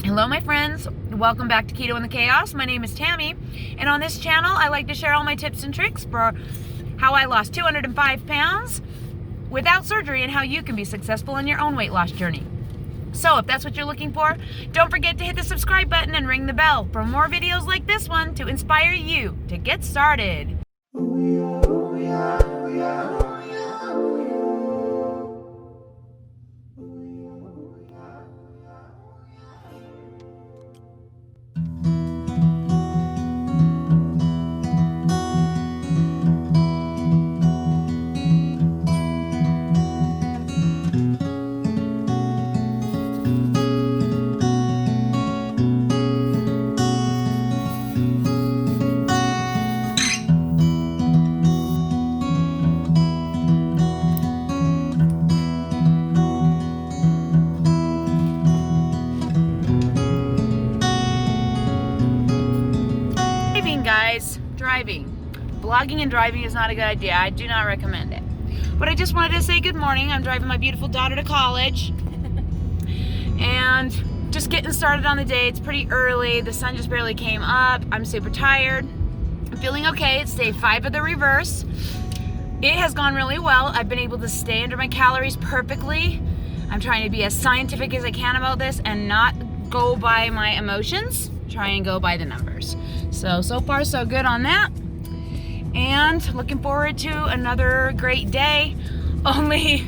Hello my friends, welcome back to Keto and the Chaos. My name is Tammy, and on this channel I like to share all my tips and tricks for how I lost 205 pounds without surgery and how you can be successful in your own weight loss journey. So if that's what you're looking for, don't forget to hit the subscribe button and ring the bell for more videos like this one to inspire you to get started. Guys, vlogging and driving is not a good idea. I do not recommend it. But I just wanted to say good morning. I'm driving my beautiful daughter to college and just getting started on the day. It's pretty early. The sun just barely came up. I'm super tired. I'm feeling okay. It's day 5 of the reverse. It has gone really well. I've been able to stay under my calories perfectly. I'm trying to be as scientific as I can about this and not go by my emotions. Try and go by the numbers. So far so good on that, and looking forward to another great day. Only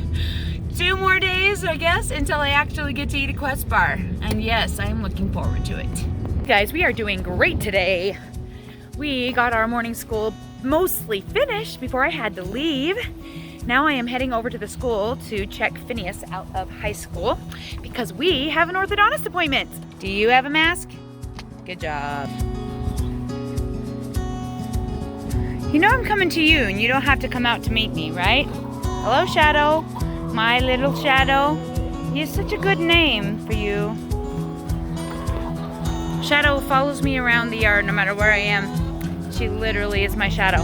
2 more days, I guess, until I actually get to eat a Quest bar, and yes, I am looking forward to it. Guys, we are doing great today. We got our morning school mostly finished before I had to leave. Now I am heading over to the school to check Phineas out of high school because we have an orthodontist appointment. Do you have a mask? Good job. You know I'm coming to you, and you don't have to come out to meet me, right? Hello, Shadow. My little Shadow. You have such a good name for you. Shadow follows me around the yard no matter where I am. She literally is my shadow.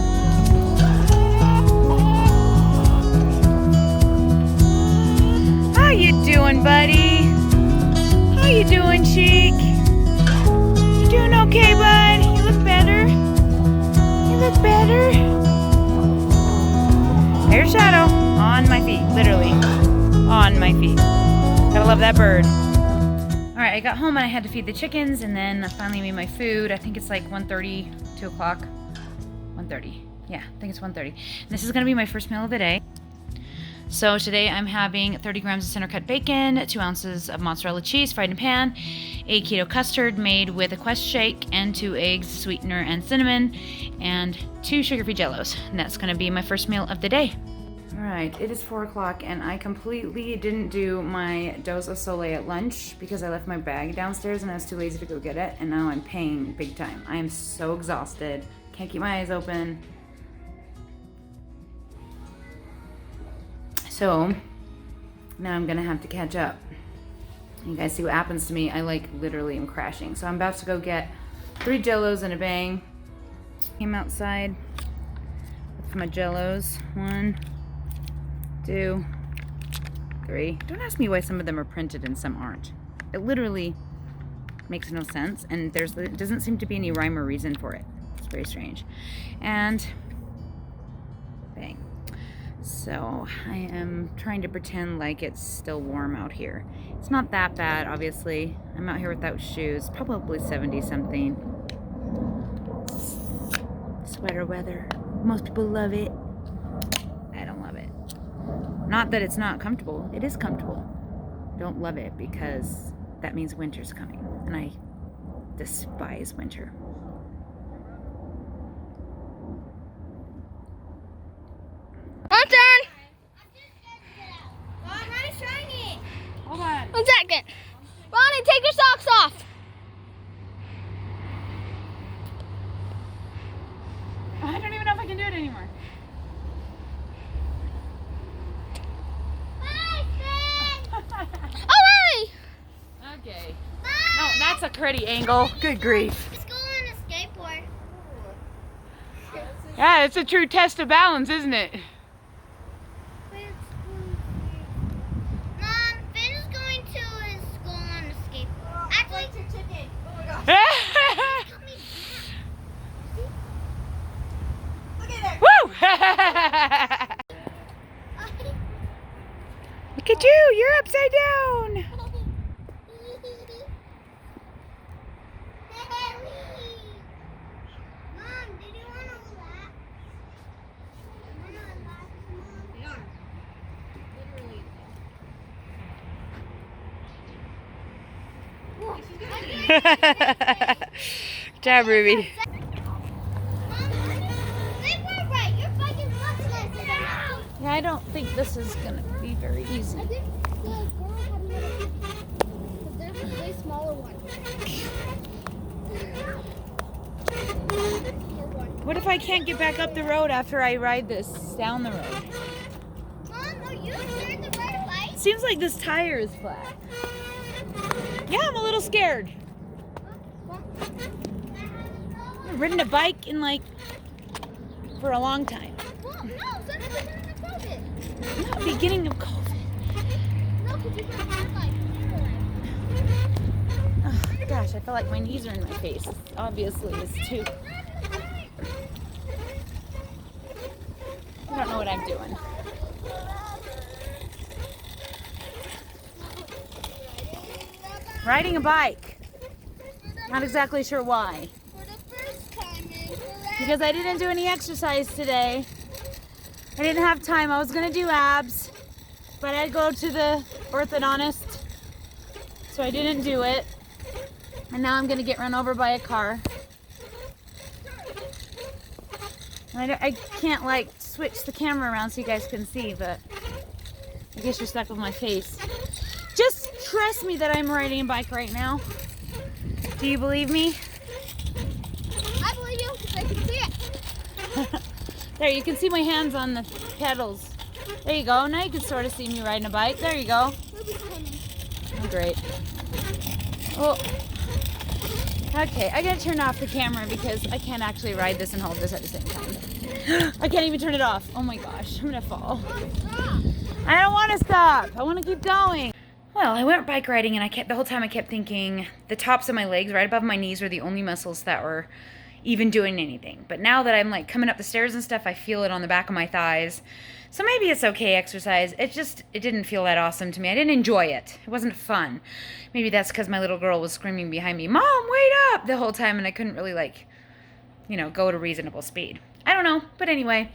How you doing, buddy? How you doing, Cheek? You doing okay, bud? You look better. You look better. There's Shadow on my feet, literally on my feet. Gotta love that bird. All right, I got home and I had to feed the chickens, and then I finally made my food. I think it's like 1:30, 2 o'clock. 1:30. Yeah, I think it's 1:30. This is gonna be my first meal of the day. So today I'm having 30 grams of center cut bacon, 2 ounces of mozzarella cheese fried in pan, a keto custard made with a Quest shake, and 2 eggs, sweetener, and cinnamon, and 2 sugar-free jellos. And that's gonna be my first meal of the day. All right, it is 4 o'clock, and I completely didn't do my dose of Solé at lunch because I left my bag downstairs and I was too lazy to go get it, and now I'm paying big time. I am so exhausted, can't keep my eyes open. So now I'm gonna have to catch up. You guys see what happens to me. I literally am crashing. So I'm about to go get 3 jellos and a bang. Came outside with my jellos. 1, 2, 3. Don't ask me why some of them are printed and some aren't. It literally makes no sense, and there doesn't seem to be any rhyme or reason for it. It's very strange. And bang. So I am trying to pretend like it's still warm out here. It's not that bad, obviously. I'm out here without shoes, probably 70 something. Sweater weather. Most people love it. I don't love it. Not that it's not comfortable. It is comfortable. Don't love it because that means winter's coming, and I despise winter. My turn. Ronnie's trying it. Hold on. 1 second. Ronnie, take your socks off. I don't even know if I can do it anymore. Okay. No, that's a pretty angle. Good grief. Let's go on a skateboard. Yeah, it's a true test of balance, isn't it? Mom, Finn is going to his school on a skateboard. Actually, upside down. Mom, did you want to relax? Good job, Ruby. Yeah, I don't think this is gonna be very easy. I think the girl had another but there's a way smaller one. What if I can't get back up the road after I ride this down the road? Mom, are you scared to ride a bike? Seems like this tire is flat. Yeah, I'm a little scared. I've ridden a bike in like for a long time. Well, no, since the beginning of COVID. Not beginning of COVID. No, because you can ride like Oh, gosh, I feel like my knees are in my face. Obviously, this too. I don't know what I'm doing. Riding a bike. Not exactly sure why. for the first time in Because I didn't do any exercise today. I didn't have time. I was going to do abs, but I'd go to the orthodontist, so I didn't do it. And now I'm going to get run over by a car. I can't like switch the camera around so you guys can see, but I guess you're stuck with my face. Just trust me that I'm riding a bike right now. Do you believe me? I believe you because I can see it. There, you can see my hands on the pedals. There you go. Now you can sort of see me riding a bike. There you go. Ruby's coming. Oh, great. Well, okay, I gotta turn off the camera because I can't actually ride this and hold this at the same time. I can't even turn it off. Oh my gosh, I'm gonna fall. I don't want to stop. I want to keep going. Well, I went bike riding and the whole time I kept thinking the tops of my legs right above my knees were the only muscles that were even doing anything. But now that I'm like coming up the stairs and stuff, I feel it on the back of my thighs. So maybe it's okay exercise. It didn't feel that awesome to me. I didn't enjoy it. It wasn't fun. Maybe that's because my little girl was screaming behind me, "Mom, wait up!" the whole time, and I couldn't really go at a reasonable speed. I don't know. But anyway,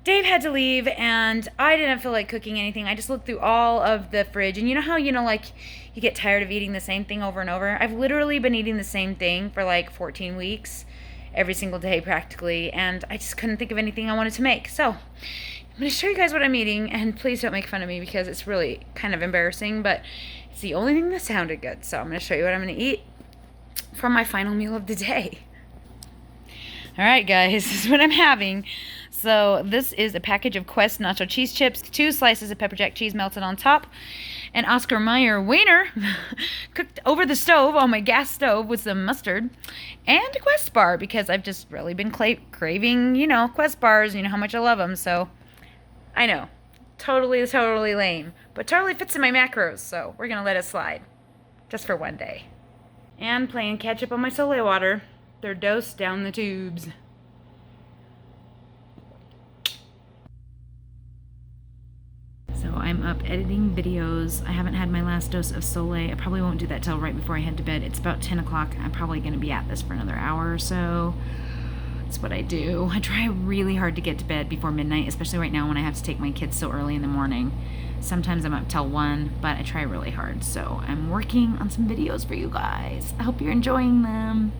Dave had to leave and I didn't feel like cooking anything. I just looked through all of the fridge, and you know how, like you get tired of eating the same thing over and over? I've literally been eating the same thing for like 14 weeks, every single day practically, and I just couldn't think of anything I wanted to make. So I'm going to show you guys what I'm eating, and please don't make fun of me because it's really kind of embarrassing, but it's the only thing that sounded good. So I'm going to show you what I'm going to eat for my final meal of the day. All right, guys, this is what I'm having. So this is a package of Quest nacho cheese chips, 2 slices of pepper jack cheese melted on top, and Oscar Mayer wiener cooked over the stove on my gas stove with some mustard, and a Quest bar because I've just really been craving, Quest bars. You know how much I love them. So I know, totally lame, but totally fits in my macros. So we're gonna let it slide, just for one day. And playing catch up on my Solé water. They're dosed down the tubes. So I'm up editing videos. I haven't had my last dose of Solé. I probably won't do that till right before I head to bed. It's about 10 o'clock. I'm probably going to be at this for another hour or so. That's what I do. I try really hard to get to bed before midnight, especially right now when I have to take my kids so early in the morning. Sometimes I'm up till 1, but I try really hard. So I'm working on some videos for you guys. I hope you're enjoying them.